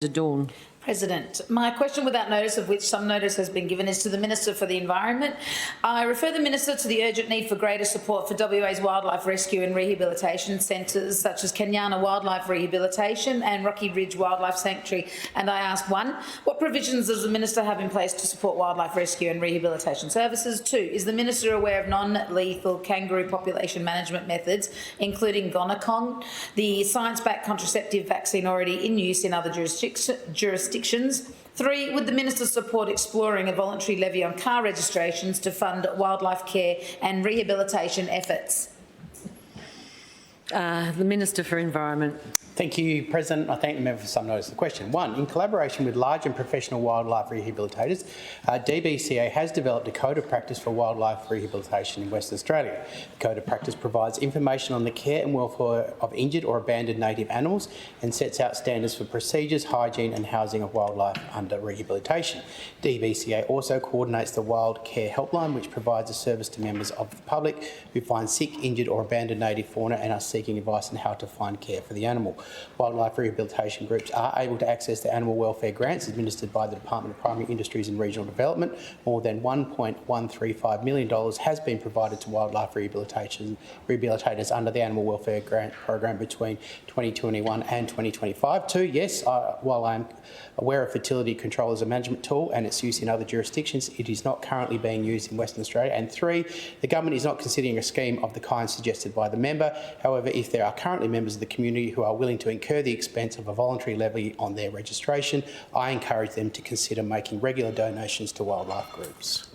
Dorn. President, my question without notice, of which some notice has been given, is to the Minister for the Environment. I refer the Minister to the urgent need for greater support for WA's wildlife rescue and rehabilitation centres such as Kenyana Wildlife Rehabilitation and Rocky Ridge Wildlife Sanctuary. And I ask, 1, what provisions does the Minister have in place to support wildlife rescue and rehabilitation services? 2, is the Minister aware of non-lethal kangaroo population management methods, including Gonacon, the science-backed contraceptive vaccine already in use in other jurisdictions? 3, would the Minister support exploring a voluntary levy on car registrations to fund wildlife care and rehabilitation efforts? The Minister for Environment. Thank you, President. I thank the member for some notice of the question. 1, in collaboration with large and professional wildlife rehabilitators, DBCA has developed a code of practice for wildlife rehabilitation in Western Australia. The code of practice provides information on the care and welfare of injured or abandoned native animals and sets out standards for procedures, hygiene and housing of wildlife under rehabilitation. DBCA also coordinates the Wild Care Helpline, which provides a service to members of the public who find sick, injured or abandoned native fauna and are seeking advice on how to find care for the animal. Wildlife rehabilitation groups are able to access the animal welfare grants administered by the Department of Primary Industries and Regional Development. More than $1.135 million has been provided to wildlife rehabilitators under the Animal Welfare Grant Program between 2021 and 2025. 2, yes, while I'm aware of fertility control as a management tool and its use in other jurisdictions, it is not currently being used in Western Australia. And 3, the government is not considering a scheme of the kind suggested by the member. However, if there are currently members of the community who are willing to incur the expense of a voluntary levy on their registration, I encourage them to consider making regular donations to wildlife groups.